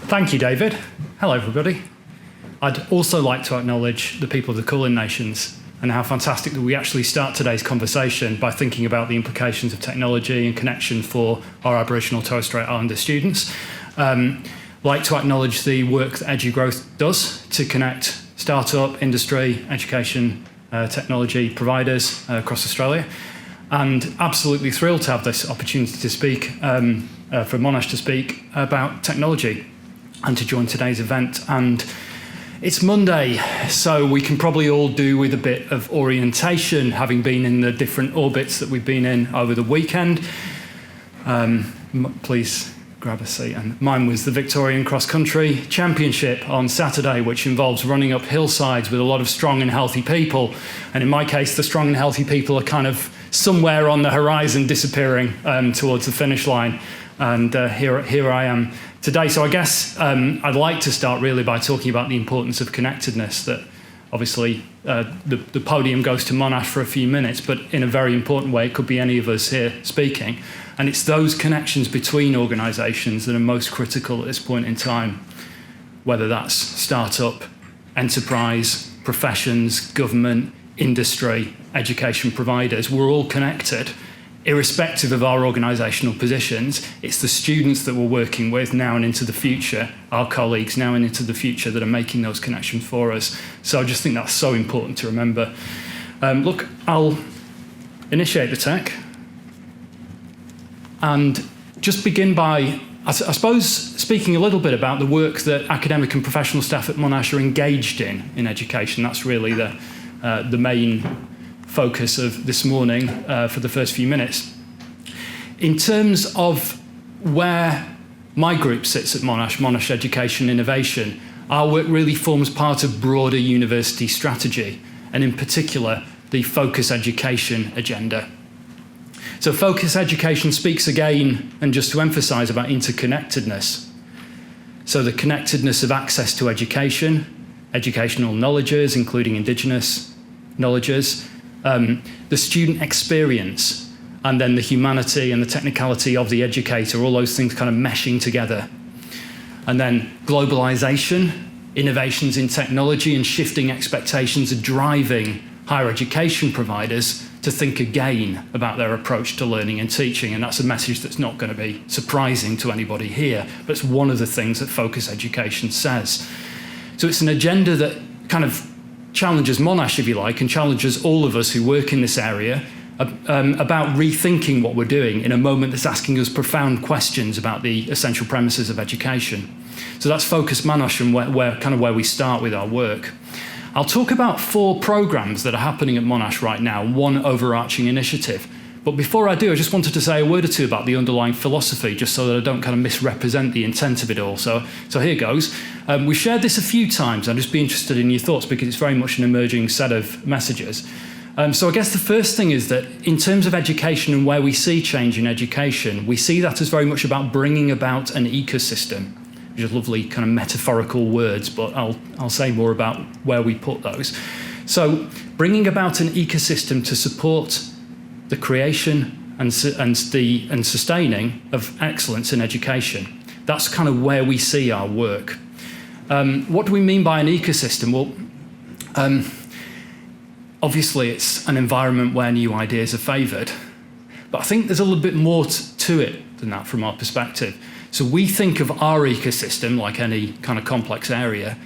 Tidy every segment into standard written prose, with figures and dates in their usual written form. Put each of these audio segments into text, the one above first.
Thank you, David. Hello, everybody. I'd also like to acknowledge the people of the Kulin Nations and how fantastic that we actually start today's conversation by thinking about the implications of technology and connection for our Aboriginal Torres Strait Islander students. I'd like to acknowledge the work that EduGrowth does to connect startup, industry, education, technology providers across Australia. And absolutely thrilled to have this opportunity to speak, for Monash to speak about technology and to join today's event. And it's Monday, so we can probably all do with a bit of orientation, having been in the different orbits that we've been in over the weekend. Please grab a seat. And mine was the Victorian Cross Country Championship on Saturday, which involves running up hillsides with a lot of strong and healthy people. And in my case, the strong and healthy people are kind of somewhere on the horizon disappearing towards the finish line. And here I am today. So I guess I'd like to start really by talking about the importance of connectedness, that obviously the podium goes to Monash for a few minutes, but in a very important way, it could be any of us here speaking. And it's those connections between organisations that are most critical at this point in time, whether that's startup, enterprise, professions, government, industry, education providers. We're all connected, irrespective of our organisational positions. It's the students that we're working with now and into the future, our colleagues now and into the future, that are making those connections for us. So I just think that's so important to remember. Look, I'll initiate the tech and just begin by, I suppose, speaking a little bit about the work that academic and professional staff at Monash are engaged in education. That's really the main focus of this morning for the first few minutes. In terms of where my group sits at Monash Education Innovation, our work really forms part of broader university strategy, and in particular, the Focus Education agenda. So Focus Education speaks again, and just to emphasise, about interconnectedness. So the connectedness of access to education, educational knowledges, including Indigenous knowledges, the student experience, and then the humanity and the technicality of the educator, all those things kind of meshing together. And then globalisation, innovations in technology and shifting expectations are driving higher education providers to think again about their approach to learning and teaching. And that's a message that's not going to be surprising to anybody here, but it's one of the things that Focus Education says. So it's an agenda that kind of challenges Monash, if you like, and challenges all of us who work in this area about rethinking what we're doing in a moment that's asking us profound questions about the essential premises of education. So that's Focus Monash and where we start with our work. I'll talk about 4 programs that are happening at Monash right now, one overarching initiative. But before I do, I just wanted to say a word or two about the underlying philosophy, just so that I don't kind of misrepresent the intent of it all. So here goes. We've shared this a few times. I'd just be interested in your thoughts, because it's very much an emerging set of messages. So I guess the first thing is that in terms of education and where we see change in education, we see that as very much about bringing about an ecosystem, which is lovely kind of metaphorical words, but I'll say more about where we put those. So bringing about an ecosystem to support the creation and sustaining of excellence in education. That's kind of where we see our work. What do we mean by an ecosystem? Well, obviously it's an environment where new ideas are favoured, but I think there's a little bit more to it than that from our perspective. So we think of our ecosystem like any kind of complex area.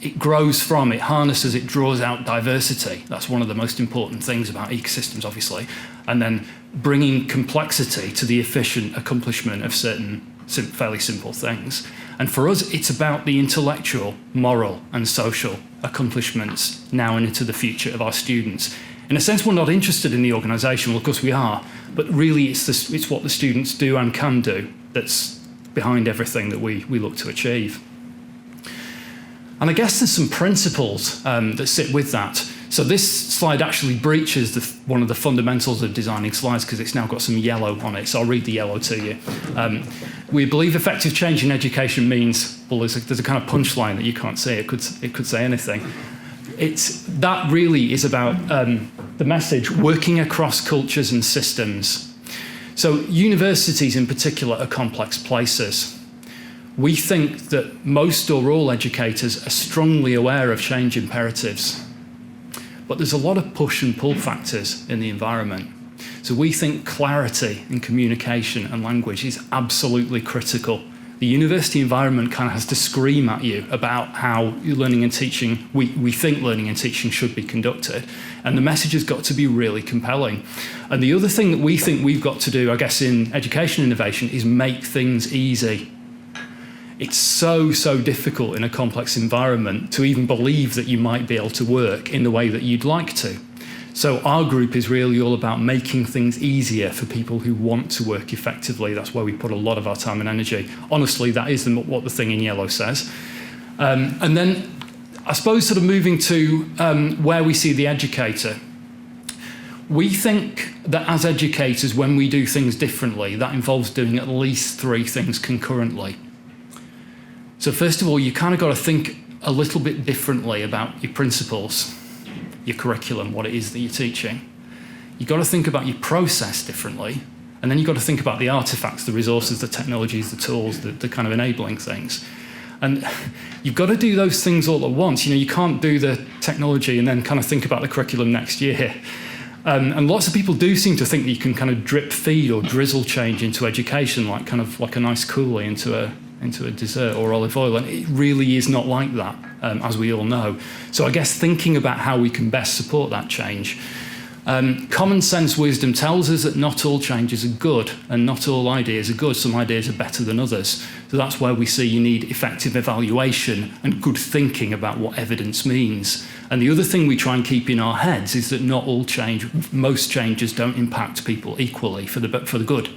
It grows from, it harnesses, it draws out diversity. That's one of the most important things about ecosystems, obviously. And then bringing complexity to the efficient accomplishment of certain fairly simple things. And for us, it's about the intellectual, moral, and social accomplishments now and into the future of our students. In a sense, we're not interested in the organisation. Well, of course we are, but really it's what the students do and can do that's behind everything that we look to achieve. And I guess there's some principles that sit with that. So this slide actually breaches one of the fundamentals of designing slides, because it's now got some yellow on it, so I'll read the yellow to you. We believe effective change in education means, well, there's a kind of punchline that you can't say. It could say anything. That really is about the message, working across cultures and systems. So universities in particular are complex places. We think that most or all educators are strongly aware of change imperatives, but there's a lot of push and pull factors in the environment. So we think clarity and communication and language is absolutely critical. The university environment kind of has to scream at you about how learning and teaching, we think learning and teaching should be conducted. And the message has got to be really compelling. And the other thing that we think we've got to do, I guess, in education innovation is make things easy. It's so difficult in a complex environment to even believe that you might be able to work in the way that you'd like to. So our group is really all about making things easier for people who want to work effectively. That's where we put a lot of our time and energy. Honestly, that is what the thing in yellow says. And then I suppose sort of moving to where we see the educator. We think that as educators, when we do things differently, that involves doing at least 3 things concurrently. So first of all, you kind of got to think a little bit differently about your principles, your curriculum, what it is that you're teaching. You've got to think about your process differently, and then you've got to think about the artifacts, the resources, the technologies, the tools, the kind of enabling things. And you've got to do those things all at once. You can't do the technology and then kind of think about the curriculum next year. And lots of people do seem to think that you can kind of drip feed or drizzle change into education, like a nice coulis into a dessert or olive oil, and it really is not like that, as we all know. So I guess thinking about how we can best support that change. Common sense wisdom tells us that not all changes are good, and not all ideas are good. Some ideas are better than others. So that's where we see you need effective evaluation and good thinking about what evidence means. And the other thing we try and keep in our heads is that not all change, most changes don't impact people equally for the good.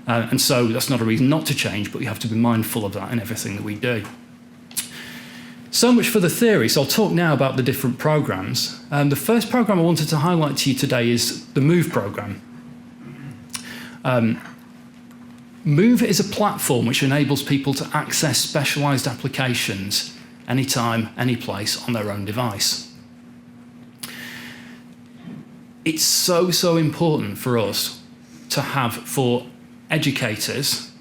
And so that's not a reason not to change, but we have to be mindful of that in everything that we do. So much for the theory. So I'll talk now about the different programs. The first program I wanted to highlight to you today is the MOVE program. MOVE is a platform which enables people to access specialized applications anytime, any place on their own device. It's so important for us to have, for educators,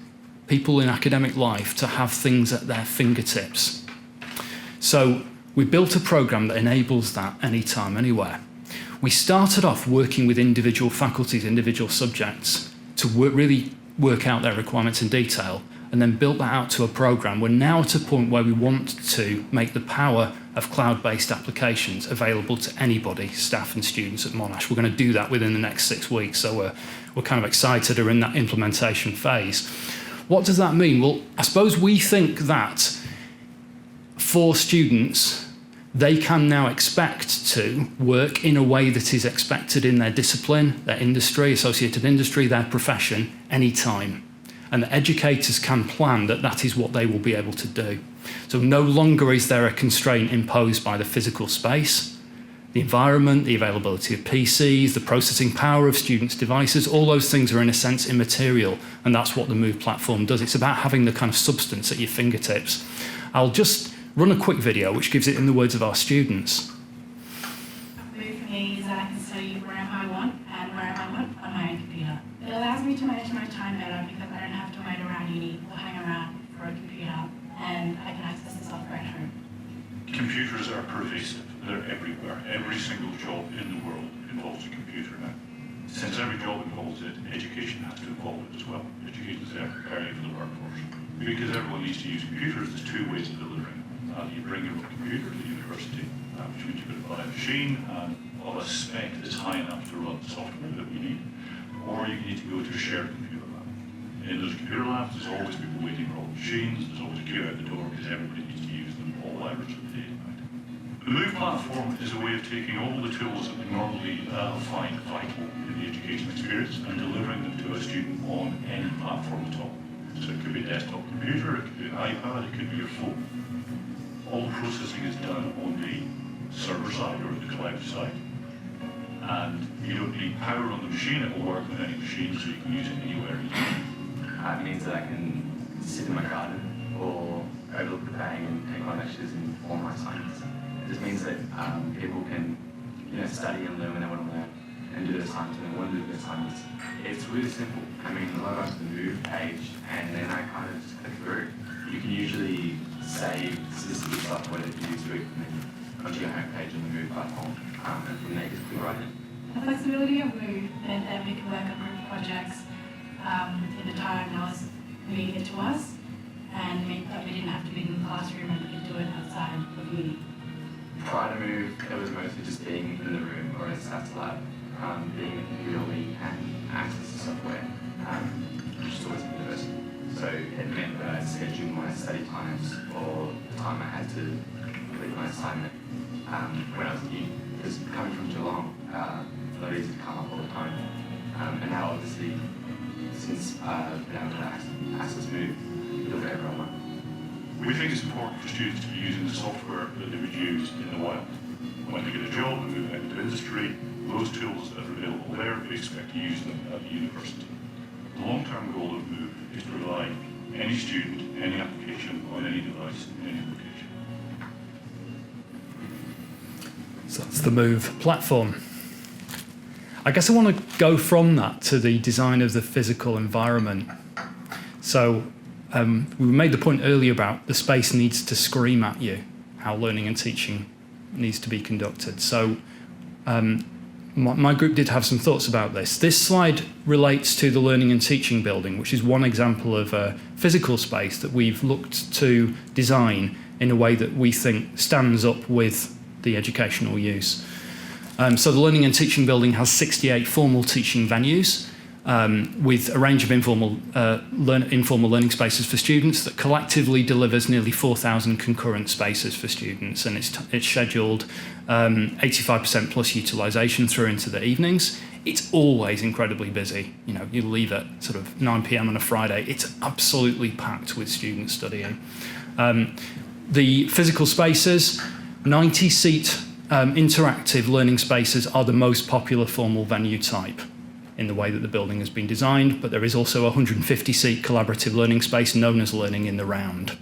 people in academic life, to have things at their fingertips. So we built a program that enables that anytime, anywhere. We started off working with individual faculties, individual subjects, to really work out their requirements in detail, and then built that out to a program. We're now at a point where we want to make the power of cloud-based applications available to anybody, staff and students at Monash. We're going to do that within the next 6 weeks, so we're kind of excited we're in that implementation phase. What does that mean? Well, I suppose we think that for students, they can now expect to work in a way that is expected in their discipline, their industry, associated industry, their profession, anytime. And the educators can plan that that is what they will be able to do. So no longer is there a constraint imposed by the physical space, the environment, the availability of PCs, the processing power of students' devices. All those things are in a sense immaterial, and that's what the MOVE platform does. It's about having the kind of substance at your fingertips. I'll just run a quick video which gives it in the words of our students. MOVE for me is that I can study wherever I want and wherever I want on my own computer. It allows me to manage my time better because I don't have to wait around uni or hang around for a computer, and I can access the software at home. Computers are pervasive. They're everywhere. Every single job in the world involves a computer now. Since every job involves it, education has to involve it as well. Education is there preparing for the workforce. Because everyone needs to use computers, there's 2 ways of delivering. You bring your own computer to the university, which means you've got to buy a machine and of a spec that's high enough to run the software that we need. Or you need to go to a shared computer lab. In those computer labs, there's always people waiting for all the machines, there's always a queue out the door because everybody needs to use them all hours of the day and night. The MOVE platform is a way of taking all the tools that we normally find vital in the education experience and delivering them to a student on any platform at all. So it could be a desktop computer, it could be an iPad, it could be your phone. All the processing is done on the server side or the cloud side. And you don't need power on the machine, it will work with any machine, so you can use it anywhere. It means that I can sit in my garden or overlook the bay and take my lectures in online science. It just means that people can study and learn when they want to learn and do their assignments when they want to do their assignments. It's really simple. I mean, I log onto the MOVE page and then I kind of just click through. you can usually save specific software that you use to implement onto your homepage on the Move platform, and from there just click right in. The flexibility of Move meant that we could work on group projects in the time I was leading it to us, and meant that we didn't have to be in the classroom and we could do it outside of uni. Prior to Move, it was mostly just being in the room or in a stats lab, being in the computer link and access to software, which is always been the best. So it meant that I'd schedule my study times or the time I had to complete my assignment when I was at uni. Because coming from Geelong, not easy to come up all the time. And now obviously, since I've been able to access Move, do it wherever I want. We think it's important for students to be using the software that they would use in the wild. When they get a job and move out into industry, those tools that are available there, we expect to use them at the university. The long-term goal of Move is to rely any student, any application, on any device, in any location. So that's the Move platform. I guess I want to go from that to the design of the physical environment. So we made the point earlier about the space needs to scream at you how learning and teaching needs to be conducted. So my group did have some thoughts about this. This slide relates to the learning and teaching building, which is one example of a physical space that we've looked to design in a way that we think stands up with the educational use. So the learning and teaching building has 68 formal teaching venues, with a range of informal learning spaces for students that collectively delivers nearly 4,000 concurrent spaces for students, and it's scheduled 85% plus utilisation through into the evenings. It's always incredibly busy. You know, you leave at sort of 9 p.m. on a Friday, it's absolutely packed with students studying. The physical spaces, 90-seat interactive learning spaces are the most popular formal venue type in the way that the building has been designed, but there is also a 150-seat collaborative learning space known as Learning in the Round.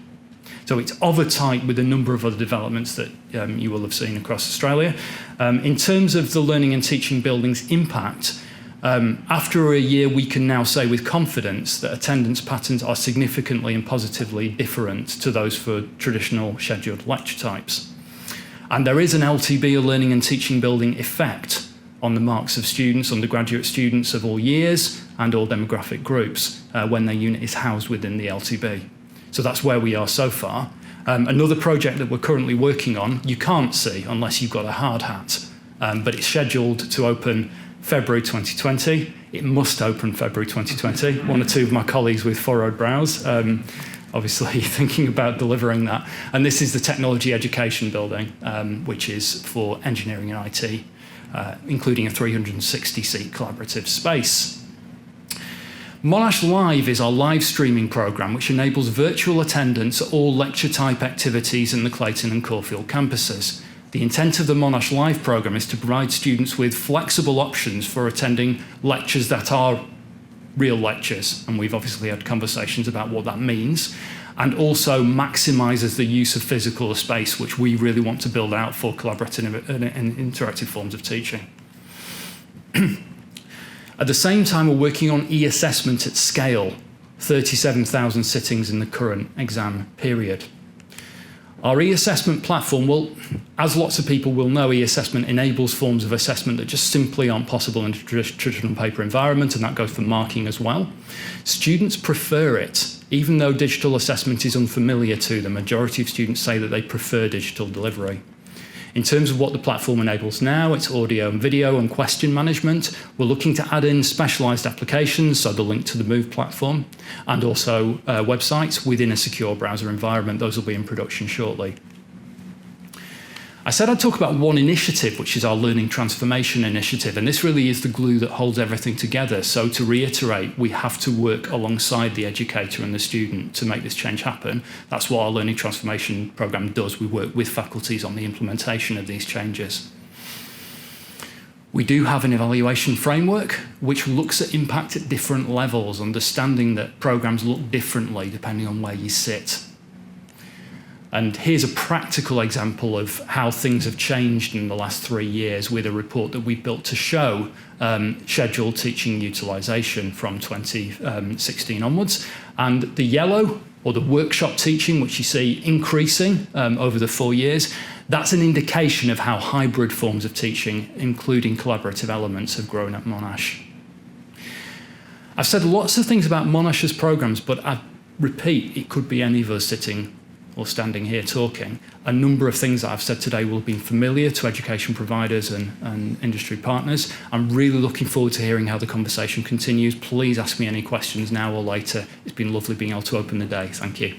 So it's of a type with a number of other developments that you will have seen across Australia. In terms of the learning and teaching building's impact, after a year we can now say with confidence that attendance patterns are significantly and positively different to those for traditional scheduled lecture types. And there is an LTB, a learning and teaching building effect, on the marks of students, undergraduate students of all years and all demographic groups when their unit is housed within the LTB. So that's where we are so far. Another project that we're currently working on, you can't see unless you've got a hard hat, but it's scheduled to open February 2020. It must open February 2020. One or two of my colleagues with furrowed brows, obviously thinking about delivering that. And this is the Technology Education Building, which is for engineering and IT. Including a 360-seat collaborative space. Monash Live is our live streaming programme which enables virtual attendance at all lecture-type activities in the Clayton and Caulfield campuses. The intent of the Monash Live programme is to provide students with flexible options for attending lectures that are real lectures, and we've obviously had conversations about what that means, and also maximises the use of physical space, which we really want to build out for collaborative and interactive forms of teaching. At the same time, we're working on e-assessment at scale, 37,000 sittings in the current exam period. Our e-assessment platform will, as lots of people will know, e-assessment enables forms of assessment that just simply aren't possible in a traditional paper environment, and that goes for marking as well. Students prefer it. Even though digital assessment is unfamiliar to them, the majority of students say that they prefer digital delivery. In terms of what the platform enables now, it's audio and video and question management. We're looking to add in specialised applications, so the link to the Move platform, and also websites within a secure browser environment. Those will be in production shortly. I said I'd talk about one initiative, which is our Learning Transformation Initiative, and this really is the glue that holds everything together. So to reiterate, we have to work alongside the educator and the student to make this change happen. That's what our Learning Transformation programme does. We work with faculties on the implementation of these changes. We do have an evaluation framework which looks at impact at different levels, understanding that programmes look differently depending on where you sit. And here's a practical example of how things have changed in the last 3 years with a report that we built to show scheduled teaching utilisation from 2016 onwards. And the yellow or the workshop teaching, which you see increasing over the 4 years, that's an indication of how hybrid forms of teaching, including collaborative elements, have grown at Monash. I've said lots of things about Monash's programs, but I repeat, it could be any of us sitting or standing here talking. A number of things that I've said today will be familiar to education providers and industry partners. I'm really looking forward to hearing how the conversation continues. Please ask me any questions now or later. It's been lovely being able to open the day. Thank you.